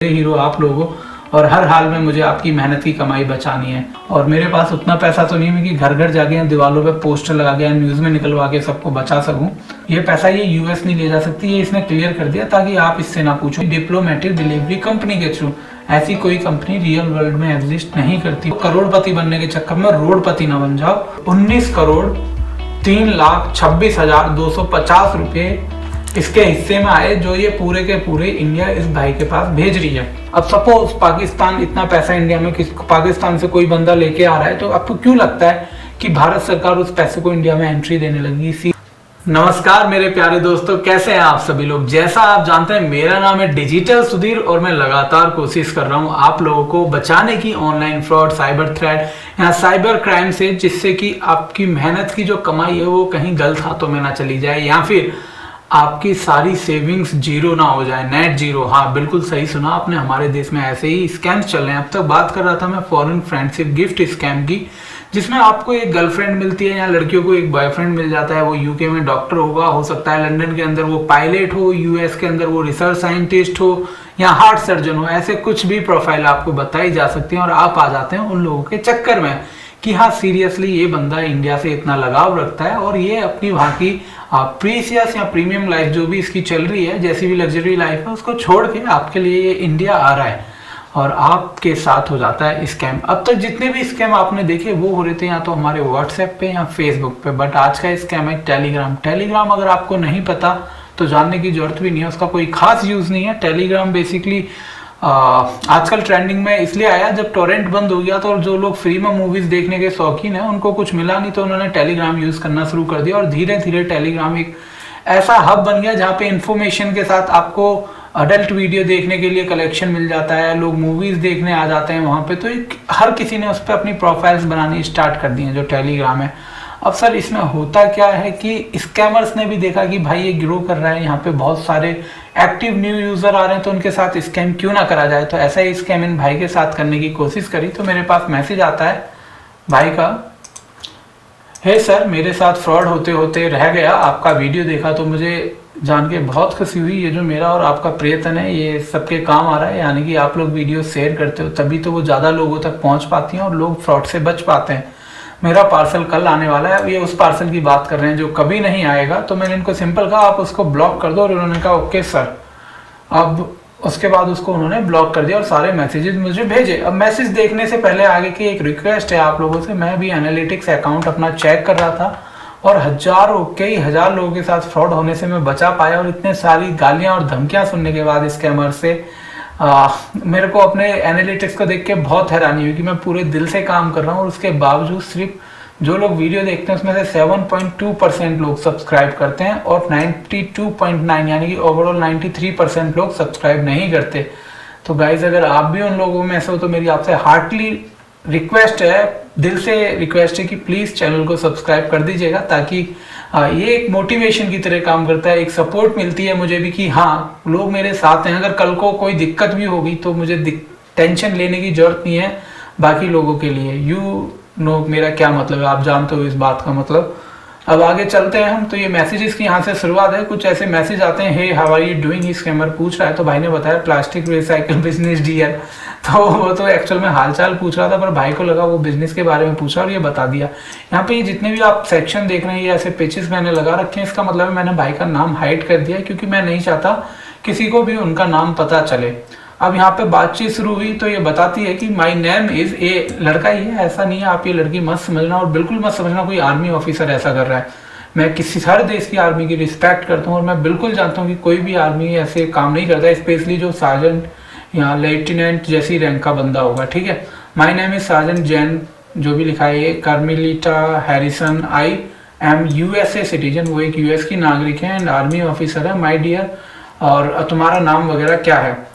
Hero आप लोगों और हर हाल में मुझे आपकी मेहनत की कमाई बचानी है। और मेरे पास उतना पैसा तो नहीं है कि घर घर जाके दीवारों पे पोस्टर लगा के न्यूज़ में निकलवा के सबको बचा सकूं। ये पैसा ये यूएस नहीं ले जा सकती, ये इसने क्लियर कर दिया ताकि आप इससे ना पूछो। डिप्लोमेटिक डिलीवरी कंपनी के थ्रू, ऐसी कोई कंपनी रियल वर्ल्ड में एग्जिस्ट नहीं करती। करोड़पति बनने के चक्कर में रोडपति ना बन जाओ। 19 करोड़ 3,26,250 रुपये इसके हिस्से में आए, जो ये पूरे के पूरे इंडिया इस भाई के पास भेज रही है। अब सपोज पाकिस्तान इतना पैसा इंडिया में पाकिस्तान से कोई बंदा लेके आ रहा है, तो आपको क्यों लगता है कि भारत सरकार उस पैसे को इंडिया में एंट्री देने लगी? नमस्कार मेरे प्यारे दोस्तों, कैसे हैं आप सभी लोग। जैसा आप जानते हैं मेरा नाम है डिजिटल सुधीर और मैं लगातार कोशिश कर रहा हूं आप लोगों को बचाने की ऑनलाइन फ्रॉड, साइबर थ्रेट या साइबर क्राइम से, जिससे कि आपकी मेहनत की जो कमाई है वो कहीं गलत हाथों में ना चली जाए या फिर आपकी सारी सेविंग्स जीरो ना हो जाए, नेट जीरो। हाँ बिल्कुल सही सुना आपने, हमारे देश में ऐसे ही स्कैम्स चल रहे हैं। अब तक बात कर रहा था मैं फॉरेन फ्रेंडशिप गिफ्ट स्कैम की, जिसमें आपको एक गर्लफ्रेंड मिलती है या लड़कियों को एक बॉयफ्रेंड मिल जाता है। वो यूके में डॉक्टर होगा, हो सकता है लंदन के अंदर वो पायलट हो, यूएस के अंदर वो रिसर्च साइंटिस्ट हो या हार्ट सर्जन हो। ऐसे कुछ भी प्रोफाइल आपको बताई जा सकती है और आप आ जाते हैं उन लोगों के चक्कर में कि हाँ सीरियसली ये बंदा इंडिया से इतना लगाव रखता है और ये अपनी वहाँ की प्रीसियस या प्रीमियम लाइफ जो भी इसकी चल रही है, जैसी भी लग्जरी लाइफ है, उसको छोड़ के आपके लिए ये इंडिया आ रहा है और आपके साथ हो जाता है स्कैम। अब तक जितने भी स्कैम आपने देखे वो हो रहे थे या तो हमारे व्हाट्सएप पे या फेसबुक पे, बट आज का स्कैम है टेलीग्राम। अगर आपको नहीं पता तो जानने की जरूरत भी नहीं है, उसका कोई खास यूज नहीं है। टेलीग्राम बेसिकली आजकल ट्रेंडिंग में इसलिए आया जब टोरेंट बंद हो गया, तो जो लोग फ्री में मूवीज देखने के शौकीन हैं उनको कुछ मिला नहीं, तो उन्होंने टेलीग्राम यूज करना शुरू कर दिया और धीरे धीरे टेलीग्राम एक ऐसा हब बन गया जहाँ पे इंफॉर्मेशन के साथ आपको अडल्ट वीडियो देखने के लिए कलेक्शन मिल जाता है, लोग मूवीज देखने आ जाते हैं वहाँ पे। तो हर किसी ने उस पर अपनी प्रोफाइल्स बनानी स्टार्ट कर दी है जो टेलीग्राम है। अब सर इसमें होता क्या है कि स्कैमर्स ने भी देखा कि भाई ये ग्रो कर रहा है, यहाँ पे बहुत सारे एक्टिव न्यू यूजर आ रहे हैं, तो उनके साथ स्कैम क्यों ना करा जाए। तो ऐसा ही स्कैम इन भाई के साथ करने की कोशिश करी। तो मेरे पास मैसेज आता है भाई का, हे सर मेरे साथ फ्रॉड होते होते रह गया, आपका वीडियो देखा तो मुझे जान के बहुत खुशी हुई। ये जो मेरा और आपका प्रयत्न है ये सबके काम आ रहा है, यानी कि आप लोग वीडियो शेयर करते हो तभी तो वो ज़्यादा लोगों तक पहुंच पाती हैं और लोग फ्रॉड से बच पाते हैं। मेरा पार्सल कल आने वाला है। अब ये उस पार्सल की बात कर रहे हैं जो कभी नहीं आएगा। तो मैंने इनको सिंपल कहा आप उसको ब्लॉक कर दो और उन्होंने कहा ओके सर। अब उसके बाद उसको उन्होंने ब्लॉक कर दिया और सारे मैसेजेस मुझे भेजे। अब मैसेज देखने से पहले आगे की एक रिक्वेस्ट है आप लोगों से, मैं भी एनालिटिक्स अकाउंट अपना चेक कर रहा था और कई हजार लोगों के साथ फ्रॉड होने से मैं बचा पाया। और इतने सारी गालियां और धमकियां सुनने के बाद स्कैमर से मेरे को अपने एनालिटिक्स को देख के बहुत हैरानी हुई कि मैं पूरे दिल से काम कर रहा हूँ और उसके बावजूद सिर्फ जो लोग वीडियो देखते हैं उसमें से 7.2% लोग सब्सक्राइब करते हैं और 92.9 यानी कि ओवरऑल 93% लोग सब्सक्राइब नहीं करते। तो गाइज अगर आप भी उन लोगों में से हो तो मेरी आपसे हार्टली रिक्वेस्ट है, दिल से रिक्वेस्ट है कि प्लीज़ चैनल को सब्सक्राइब कर दीजिएगा, ताकि ये एक मोटिवेशन की तरह काम करता है, एक सपोर्ट मिलती है मुझे भी कि हाँ लोग मेरे साथ हैं। अगर कल को कोई दिक्कत भी होगी तो मुझे टेंशन लेने की जरूरत नहीं है बाकी लोगों के लिए। यू नो मेरा क्या मतलब है, आप जानते हो इस बात का मतलब। अब आगे चलते हैं हम। तो ये मैसेजेस की यहाँ से शुरुआत है। कुछ ऐसे मैसेज आते हैं, hey how are you doing, scammer पूछ रहा है। तो भाई ने बताया प्लास्टिक रिसाइकल बिजनेस डीएल। तो वो तो एक्चुअल में हालचाल पूछ रहा था, पर भाई को लगा वो बिजनेस के बारे में पूछा और ये बता दिया। यहाँ पे ये जितने भी आप सेक्शन देख रहे हैं ये ऐसे पेजेस मैंने लगा रखे हैं। इसका मतलब है मैंने भाई का नाम हाइड कर दिया क्योंकि मैं नहीं चाहता किसी को भी उनका नाम पता चले। अब यहाँ पे बातचीत शुरू हुई तो ये बताती है कि माई नेम इज ए, लड़का ही है, ऐसा नहीं है आप ये लड़की मत समझना और बिल्कुल मत समझना कोई आर्मी ऑफिसर ऐसा कर रहा है। मैं किसी हर देश की आर्मी की रिस्पेक्ट करता हूँ और मैं बिल्कुल जानता हूँ कि कोई भी आर्मी ऐसे काम नहीं करता, स्पेशली जो सार्जेंट या लेफ्टिनेंट जैसी रैंक का बंदा होगा। ठीक है, my name is sergeant Jain, जो भी लिखा है ये Carmelita Harrison, I am USA citizen, वो एक यूएस की नागरिक है एंड आर्मी ऑफिसर है माई डियर, और तुम्हारा नाम वगैरह क्या है।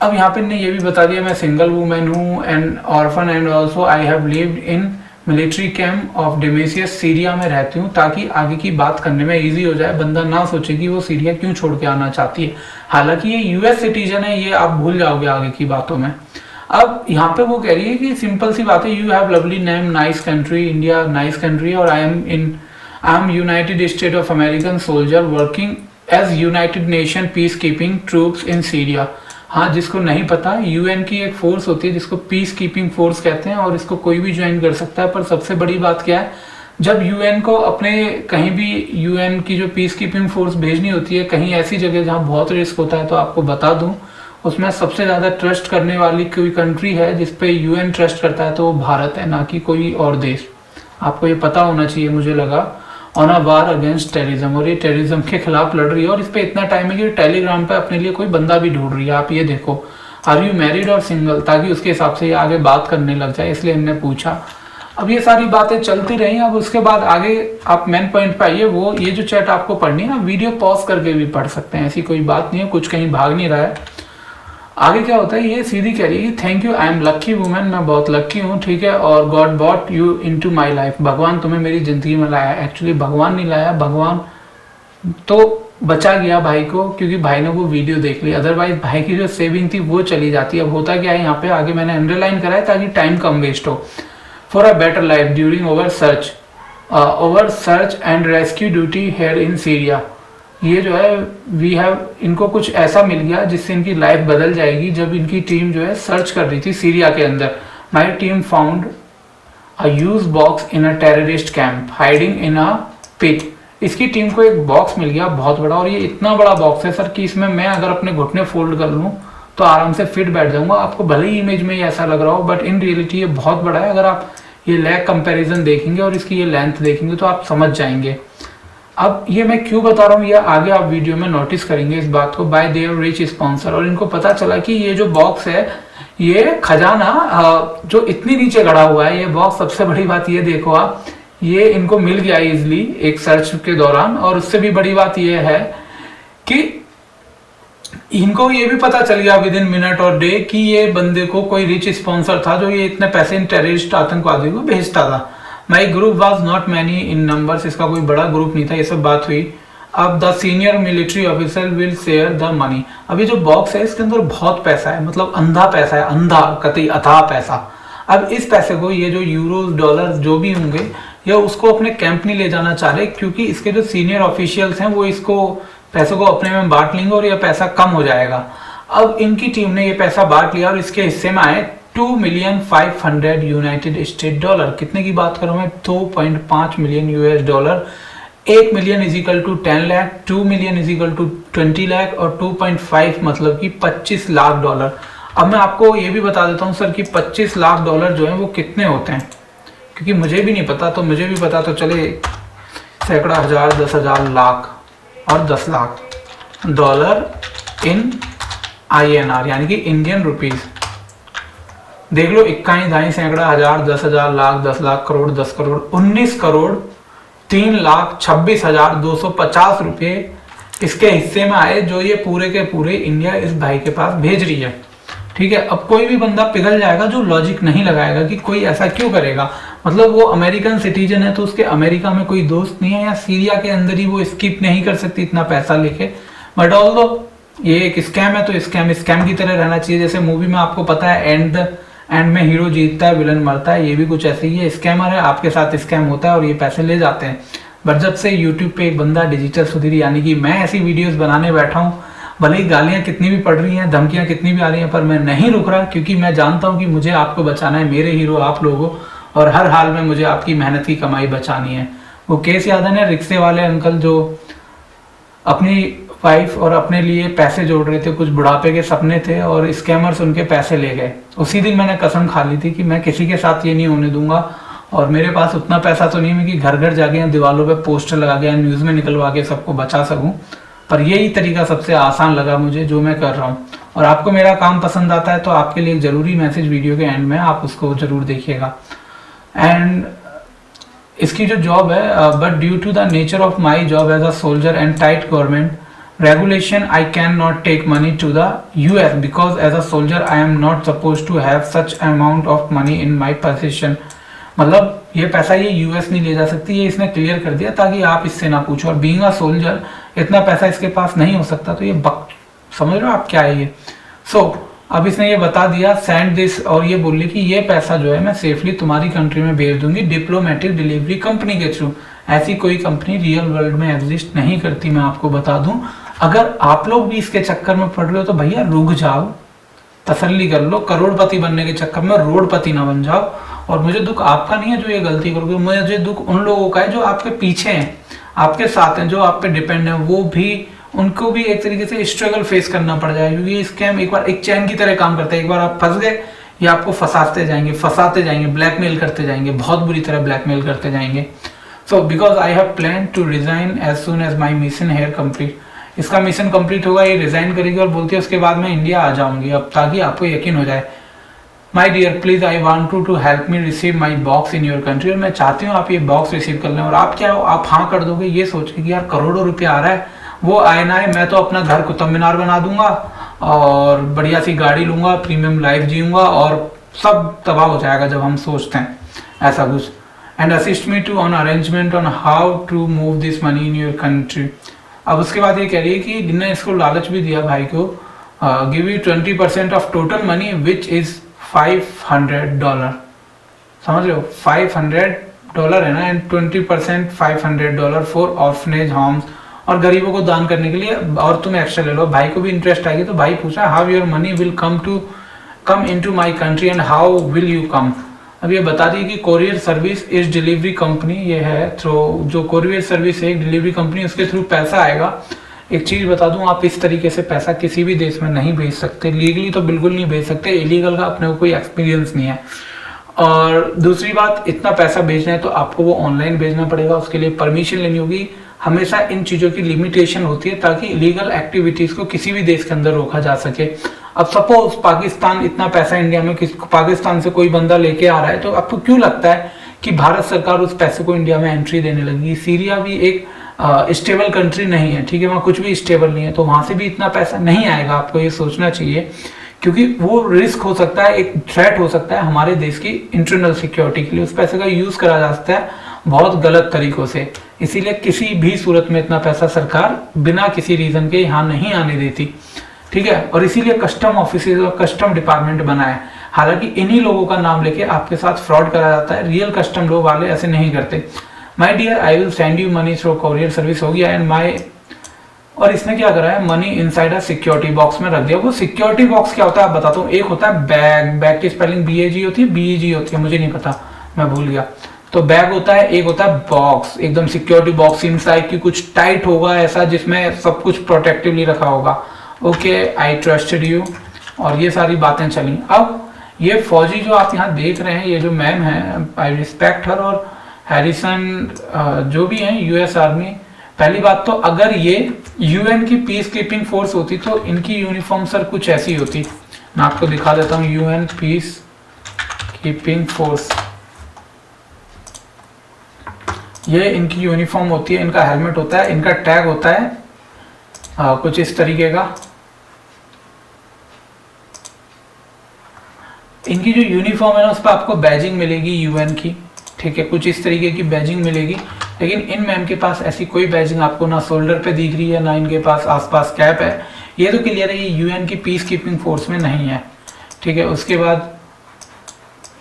अब यहाँ पे ने ये भी बता दिया मैं सिंगल वूमेन हूँ and orphan and also I have lived in military camp of Damascus, Syria में रहती हूँ, ताकि आगे की बात करने में इजी हो जाए, बंदा ना सोचे कि वो सीरिया क्यों छोड़ के आना चाहती है। हालांकि ये यूएस सिटीजन है, ये आप भूल जाओगे आगे की बातों में। अब यहाँ पे वो कह रही है कि सिंपल सी बात है, you have lovely name, nice country, India nice country, और I am United State of American soldier working as United Nation peace keeping troops in Syria. हाँ, जिसको नहीं पता, यूएन की एक फोर्स होती है जिसको पीस कीपिंग फोर्स कहते हैं और इसको कोई भी ज्वाइन कर सकता है। पर सबसे बड़ी बात क्या है, जब यूएन को अपने कहीं भी यूएन की जो पीस कीपिंग फोर्स भेजनी होती है कहीं ऐसी जगह जहाँ बहुत रिस्क होता है, तो आपको बता दूं उसमें सबसे ज़्यादा ट्रस्ट करने वाली कोई कंट्री है जिसपे यूएन ट्रस्ट करता है तो वो भारत है, ना कि कोई और देश। आपको ये पता होना चाहिए। मुझे लगा on a war against terrorism, और ये टेररिज्म के खिलाफ लड़ रही है और इस पर इतना टाइम है कि टेलीग्राम पे अपने लिए कोई बंदा भी ढूंढ रही है। आप ये देखो, आर यू मैरिड और सिंगल, ताकि उसके हिसाब से ये आगे बात करने लग जाए, इसलिए हमने पूछा। अब ये सारी बातें चलती रही। अब उसके बाद आगे आप मेन पॉइंट पे आइए, वो ये जो चैट आपको पढ़नी है, वीडियो पॉज करके भी पढ़ सकते हैं, ऐसी कोई बात नहीं है, कुछ कहीं भाग नहीं रहा है। आगे क्या होता है, ये सीधी कह रही है thank you, I am lucky women, मैं बहुत लकी हूँ, ठीक है, और God bought you into my life, भगवान तुम्हें मेरी जिंदगी में लाया। एक्चुअली भगवान नहीं लाया, भगवान तो बचा गया भाई को, क्योंकि भाई ने वो वीडियो देख ली, अदरवाइज भाई की जो सेविंग थी वो चली जाती। अब होता क्या है, यहाँ पे आगे मैंने अंडरलाइन करा है ताकि टाइम कम वेस्ट हो। For a better life during over search and rescue duty here in Syria, ये जो है वी हैव, इनको कुछ ऐसा मिल गया जिससे इनकी लाइफ बदल जाएगी। जब इनकी टीम जो है सर्च कर रही थी सीरिया के अंदर, my team found a huge box in a terrorist camp hiding in a pit. इसकी टीम को एक बॉक्स मिल गया बहुत बड़ा, और ये इतना बड़ा बॉक्स है सर कि इसमें मैं अगर अपने घुटने फोल्ड कर लूँ तो आराम से फिट बैठ जाऊंगा। आपको भले ही इमेज में ये ऐसा लग रहा हो, बट इन रियलिटी ये बहुत बड़ा है। अगर आप ये लेग कंपैरिजन देखेंगे और इसकी ये लेंथ देखेंगे तो आप समझ जाएंगे। अब ये मैं क्यों बता रहा हूँ, ये आगे आप वीडियो में नोटिस करेंगे इस बात को, बाय देयर रिच स्पॉन्सर। और इनको पता चला कि ये जो बॉक्स है, ये खजाना जो इतनी नीचे गड़ा हुआ है, ये बॉक्स, सबसे बड़ी बात ये देखो आप, ये इनको मिल गया इजिली एक सर्च के दौरान। और उससे भी बड़ी बात ये है कि इनको ये भी पता चल गया विद इन मिनट और डे कि ये बंदे को कोई रिच स्पॉन्सर था जो ये इतने पैसे इन टेररिस्ट आतंकवादियों को भेजता था। My group was not many in numbers, इसका कोई बड़ा ग्रुप नहीं था, ये सब बात हुई। अब the senior military officer will share the money. अब ये जो बॉक्स है इसके अंदर बहुत पैसा है, मतलब अंधा पैसा है, अंधा कतई अथाह पैसा। अब इस पैसे को ये जो यूरोज डॉलर जो भी होंगे, या उसको अपने कैंप नहीं ले जाना चाह रहे, क्योंकि इसके जो सीनियर ऑफिशियल्स हैं वो इसको पैसों को अपने में बांट लेंगे और ये पैसा कम हो जाएगा। अब इनकी टीम ने ये पैसा बांट लिया और इसके हिस्से में आए 2,500,000 यूनाइटेड स्टेट डॉलर। कितने की बात करूं मैं, 2.5 million US dollar. 1 million is equal to 10 lakh, 2 million is equal to 20 lakh और 2.5 मतलब कि 25 लाख डॉलर। अब मैं आपको ये भी बता देता हूँ सर कि 25 लाख डॉलर जो है वो कितने होते हैं, क्योंकि मुझे भी नहीं पता, तो मुझे भी पता तो चले, सैकड़ा, हजार, 10,000, लाख और 10 लाख डॉलर इन INR यानी कि इंडियन रुपीज। देख लो, इक्काई, दाई, सैकड़ा, हजार, 10,000, लाख, 10 लाख, करोड़, 10 करोड़, 19 करोड़ 3,26,250 रुपये इसके हिस्से में आए, जो ये पूरे के पूरे इंडिया इस भाई के पास भेज रही है। ठीक है, अब कोई भी बंदा पिघल जाएगा जो लॉजिक नहीं लगाएगा कि कोई ऐसा क्यों करेगा, मतलब वो अमेरिकन सिटीजन है तो उसके अमेरिका में कोई दोस्त नहीं है, या सीरिया के अंदर ही वो स्किप नहीं कर सकती इतना पैसा लेके। बट ऑल्दो ये एक स्कैम है तो स्कैम की तरह रहना चाहिए। जैसे मूवी में आपको पता है एंड में हीरो जीतता है, विलन मरता है, ये भी कुछ ऐसे ही है, स्कैमर है, आपके साथ स्कैम होता है और ये पैसे ले जाते हैं। बट जब से यूट्यूब पे एक बंदा डिजिटल सुधीर यानी कि मैं ऐसी वीडियोस बनाने बैठा हूँ, भले ही गालियाँ कितनी भी पड़ रही हैं, धमकियाँ कितनी भी आ रही हैं, पर मैं नहीं रुक रहा, क्योंकि मैं जानता हूँ कि मुझे आपको बचाना है, मेरे हीरो आप लोगों, और हर हाल में मुझे आपकी मेहनत की कमाई बचानी है। वो केस याद है ना, रिक्शे वाले अंकल जो अपनी वाइफ और अपने लिए पैसे जोड़ रहे थे, कुछ बुढ़ापे के सपने थे और स्कैमर्स उनके पैसे ले गए। उसी दिन मैंने कसम खा ली थी कि मैं किसी के साथ ये नहीं होने दूंगा, और मेरे पास उतना पैसा तो नहीं है कि घर घर जाके दीवारों पे पोस्टर लगा के न्यूज़ में निकलवा के सबको बचा सकूं, पर यही तरीका सबसे आसान लगा मुझे जो मैं कर रहा हूँ। और आपको मेरा काम पसंद आता है तो आपके लिए एक ज़रूरी मैसेज वीडियो के एंड में, आप उसको ज़रूर देखिएगा। एंड इसकी जो जॉब है, but due to the nature of my job as a soldier and tight government regulation, I cannot take money to the US because as a soldier I am not supposed to have such amount of money in my possession। मतलब ये पैसा ये US नहीं ले जा सकती, ये इसने क्लियर कर दिया ताकि आप इससे ना पूछो। और बीइंग अ सोल्जर इतना पैसा इसके पास नहीं हो सकता, तो ये समझ रहे हो आप क्या है ये। अब इसने ये बता दिया सेंड दिस, और ये बोली कि ये पैसा जो है मैं सेफली तुम्हारी कंट्री में भेज दूंगी डिप्लोमेटिक डिलीवरी कंपनी के थ्रू। ऐसी कोई कंपनी रियल वर्ल्ड में एग्जिस्ट नहीं करती, मैं आपको बता दूं। अगर आप लोग भी इसके चक्कर में पड़ रहे हो तो भैया रुक जाओ, तसल्ली कर लो, करोड़पति बनने के चक्कर में रोडपति ना बन जाओ। और मुझे दुख आपका नहीं है जो ये गलती करोगे, मुझे दुख उन लोगों का है जो आपके पीछे हैं, आपके साथ हैं, जो आप पे डिपेंड है, वो भी, उनको भी एक तरीके से स्ट्रगल फेस करना पड़ जाए, क्योंकि स्कैम एक बार एक चैन की तरह काम करता है। एक बार आप फंस गए, ये आपको फंसाते जाएंगे, ब्लैकमेल करते जाएंगे, बहुत बुरी तरह ब्लैकमेल करते जाएंगे। So because I have plan to resign as soon as my mission here complete, इसका मिशन कंप्लीट होगा, ये रिजाइन करेगी और बोलती है उसके बाद मैं इंडिया आ जाऊंगी, अब ताकि आपको यकीन हो जाए। My dear please I want to help me receive my box in your country, और मैं चाहती हूँ आप ये बॉक्स रिसीव कर लें। और आप क्या हो, आप हाँ कर दोगे ये सोच के कि यार करोड़ों रुपया आ रहा है, वो आए ना आए, मैं तो अपना घर कुतुब मीनार बना दूंगा और बढ़िया सी गाड़ी लूंगा, प्रीमियम लाइफ जीऊंगा और सब तबाह हो जाएगा जब हम सोचते हैं ऐसा कुछ। And assist me to on arrangement on how to move this money in your country. अब उसके बाद ये कह रही है कि जिन्हें इसको लालच भी दिया भाई को, give you 20% of total money which is $500, समझ रहे हो, $500 है ना, एंड 20% $500 फॉर ऑर्फनेज होम्स, और गरीबों को दान करने के लिए, और तुम एक्स्ट्रा ले लो। भाई को भी इंटरेस्ट आएगी, तो भाई पूछा how your money will come into my country and how will you come. अब ये बता दी कि courier service is delivery company, ये है थ्रू, जो कोरियर सर्विस है एक डिलीवरी कंपनी, उसके थ्रू पैसा आएगा। एक चीज बता दूं, आप इस तरीके से पैसा किसी भी देश में नहीं भेज सकते, लीगली तो बिल्कुल नहीं भेज सकते, इलीगल का अपने को कोई एक्सपीरियंस नहीं है। और दूसरी बात, इतना पैसा भेजना है तो आपको वो ऑनलाइन भेजना पड़ेगा, उसके लिए परमिशन लेनी होगी। हमेशा इन चीज़ों की लिमिटेशन होती है ताकि इलीगल एक्टिविटीज़ को किसी भी देश के अंदर रोका जा सके। अब सपोज पाकिस्तान इतना पैसा इंडिया में, पाकिस्तान से कोई बंदा लेके आ रहा है, तो आपको क्यों लगता है कि भारत सरकार उस पैसे को इंडिया में एंट्री देने लगी? सीरिया भी एक स्टेबल कंट्री नहीं है, ठीक है, वहाँ कुछ भी स्टेबल नहीं है, तो वहाँ से भी इतना पैसा नहीं आएगा, आपको ये सोचना चाहिए, क्योंकि वो रिस्क हो सकता है, एक थ्रेट हो सकता है हमारे देश की इंटरनल सिक्योरिटी के लिए, उस पैसे का यूज करा जा सकता है बहुत गलत तरीकों से। इसीलिए किसी भी सूरत में इतना पैसा सरकार बिना किसी रीजन के यहाँ नहीं आने देती, ठीक है। और इसीलिए कस्टम ऑफिसेज और कस्टम डिपार्टमेंट बना है। हालांकि इन्हीं लोगों का नाम लेके आपके साथ फ्रॉड करा जाता है, रियल कस्टम लोग वाले ऐसे नहीं करते। My dear I will send you money through courier service हो गया, एंड माई, और इसने क्या करा है, money inside a security box में रख दिया। वो सिक्योरिटी बॉक्स क्या होता है आप बताता हूँ। एक होता है बैग, बैग की स्पेलिंग BAG होती है, BEG होती है, मुझे नहीं पता, मैं भूल गया। तो बैग होता है, एक होता है बॉक्स, एकदम सिक्योरिटी बॉक्स, इनसाइड की कुछ टाइट होगा ऐसा, जिसमें सब कुछ प्रोटेक्टिवली रखा होगा। ओके, आई ट्रस्टेड यू, और ये सारी बातें चली। अब ये फौजी जो आप यहाँ देख रहे हैं, ये जो मैम है, आई रिस्पेक्ट हर, और हैरिसन जो भी हैं US आर्मी। पहली बात तो अगर ये UN की पीस कीपिंग फोर्स होती तो इनकी यूनिफॉर्म सर कुछ ऐसी होती, मैं आपको दिखा देता हूँ। UN पीस कीपिंग फोर्स, ये इनकी यूनिफॉर्म होती है, इनका हेलमेट होता है, इनका टैग होता है कुछ इस तरीके का। इनकी जो यूनिफॉर्म है ना, उस पर आपको बैजिंग मिलेगी UN की, ठीक है, कुछ इस तरीके की बैजिंग मिलेगी। लेकिन इन मैम के पास ऐसी कोई बैजिंग आपको ना शोल्डर पे दिख रही है, ना इनके पास आसपास कैप है। ये तो क्लियर है, ये UN की पीस कीपिंग फोर्स में नहीं है, ठीक है। उसके बाद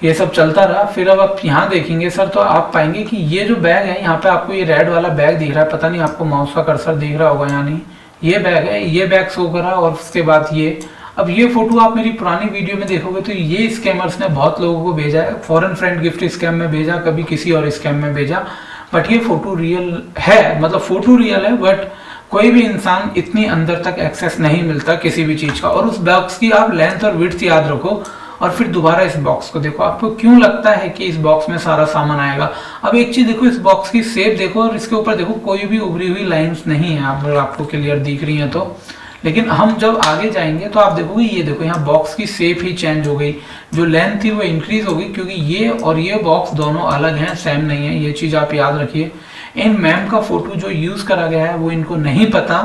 ये सब चलता रहा। फिर अब आप यहाँ देखेंगे सर, तो आप पाएंगे कि ये जो बैग है, यहाँ पे आपको ये रेड वाला बैग दिख रहा है, पता नहीं आपको माउस का कर्सर दिख रहा होगा या नहीं, ये बैग है, ये बैग शो करा। और उसके बाद ये, अब ये फोटो आप मेरी पुरानी वीडियो में देखोगे तो ये स्कैमर्स ने बहुत लोगों को भेजा है, फॉरेन फ्रेंड गिफ्ट स्कैम में भेजा, कभी किसी और स्कैम में भेजा, बट ये फोटो रियल है, मतलब फोटो रियल है, बट कोई भी इंसान इतनी अंदर तक एक्सेस नहीं मिलता किसी भी चीज का। और उस बॉक्स की आप लेंथ और विड्थ याद रखो, और फिर दोबारा इस बॉक्स को देखो, आपको क्यों लगता है कि इस बॉक्स में सारा सामान आएगा। अब एक चीज देखो, इस बॉक्स की शेप देखो, और इसके ऊपर देखो कोई भी उभरी हुई लाइंस नहीं है, आपको क्लियर दिख रही है तो। लेकिन हम जब आगे जाएंगे तो आप देखोगे, ये देखो यहाँ बॉक्स की शेप ही चेंज हो गई, जो लेंथ थी वो इंक्रीज हो गई, क्योंकि ये और ये बॉक्स दोनों अलग हैं, सेम नहीं है, ये चीज आप याद रखिए। इन मैम का फोटो जो यूज करा गया है वो इनको नहीं पता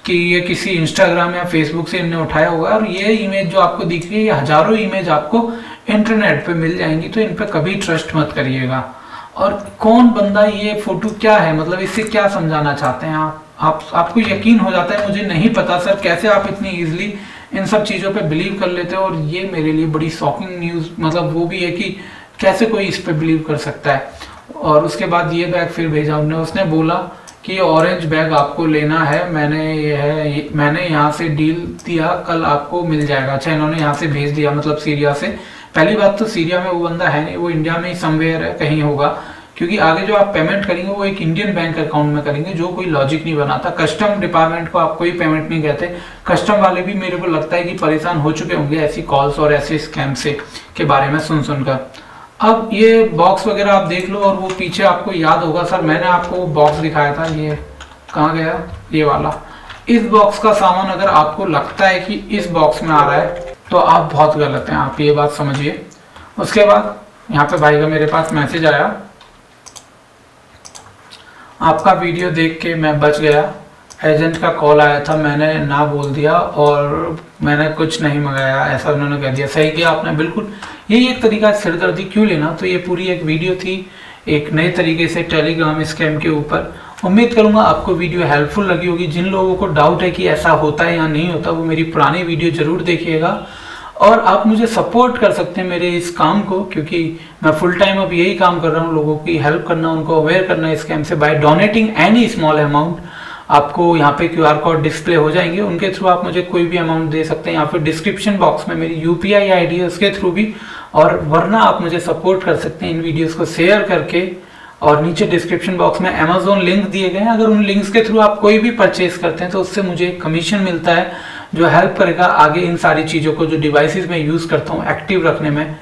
कि ये किसी इंस्टाग्राम या फेसबुक से इनने उठाया होगा। और ये इमेज जो आपको दिख रही है, ये हजारों इमेज आपको इंटरनेट पे मिल जाएंगी, तो इन पे कभी ट्रस्ट मत करिएगा। और कौन बंदा, ये फोटो क्या है, मतलब इससे क्या समझाना चाहते हैं आपको यकीन हो जाता है, मुझे नहीं पता सर कैसे आप इतनी इजीली इन सब चीज़ों पे बिलीव कर लेते हो। और ये मेरे लिए बड़ी शॉकिंग न्यूज़, मतलब वो भी है कि कैसे कोई इस पे बिलीव कर सकता है। और उसके बाद ये बैग फिर भेजा हमने, उसने बोला कि कि ऑरेंज बैग आपको लेना है, मैंने यहाँ से डील दिया, कल आपको मिल जाएगा। अच्छा, इन्होंने यहाँ से भेज दिया, मतलब सीरिया से। पहली बात तो सीरिया में वो बंदा है नहीं, वो इंडिया में ही समवेयर है, कहीं होगा, क्योंकि आगे जो आप पेमेंट करेंगे वो एक इंडियन बैंक अकाउंट में करेंगे, जो कोई लॉजिक नहीं बनाता। कस्टम डिपार्टमेंट को आप कोई पेमेंट नहीं कहते। कस्टम वाले भी मेरे को लगता है कि परेशान हो चुके होंगे ऐसी कॉल्स और ऐसे स्कैम से के बारे में सुन सुनकर। अब ये बॉक्स वगैरह आप देख लो, और वो पीछे आपको याद होगा सर मैंने आपको वो बॉक्स दिखाया था, ये कहाँ गया, ये वाला। इस बॉक्स का सामान अगर आपको लगता है कि इस बॉक्स में आ रहा है तो आप बहुत गलत हैं, आप ये बात समझिए। उसके बाद यहाँ पे भाई का मेरे पास मैसेज आया, आपका वीडियो देख के मैं बच गया, एजेंट का कॉल आया था, मैंने ना बोल दिया और मैंने कुछ नहीं मंगाया, ऐसा उन्होंने कह दिया। सही किया आपने, बिल्कुल यही एक तरीका सिरदर्दी क्यों लेना। तो ये पूरी एक वीडियो थी एक नए तरीके से टेलीग्राम स्कैम के ऊपर। उम्मीद करूंगा आपको वीडियो हेल्पफुल लगी होगी। जिन लोगों को डाउट है कि ऐसा होता है या नहीं होता, वो मेरी पुरानी वीडियो जरूर देखिएगा, और आप मुझे सपोर्ट कर सकते हैं मेरे इस काम को, क्योंकि मैं फुल टाइम अब यही काम कर रहा हूँ, लोगों की हेल्प करना, उनको अवेयर करना स्कैम से, by donating any small amount. आपको यहाँ पे QR कोड डिस्प्ले हो जाएंगे, उनके थ्रू आप मुझे कोई भी अमाउंट दे सकते हैं, या फिर डिस्क्रिप्शन बॉक्स में मेरी UPI ID है, उसके थ्रू भी। और वरना आप मुझे सपोर्ट कर सकते हैं इन वीडियोस को शेयर करके, और नीचे डिस्क्रिप्शन बॉक्स में Amazon लिंक दिए गए हैं, अगर उन लिंक्स के थ्रू आप कोई भी परचेज करते हैं तो उससे मुझे एक कमीशन मिलता है, जो हेल्प करेगा आगे इन सारी चीज़ों को, जो डिवाइसेस में यूज़ करता हूँ, एक्टिव रखने में।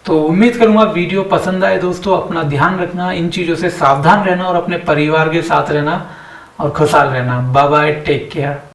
तो उम्मीद करूंगा वीडियो पसंद आए दोस्तों। अपना ध्यान रखना, इन चीज़ों से सावधान रहना, और अपने परिवार के साथ रहना और खुशहाल रहना। Bye bye, take care.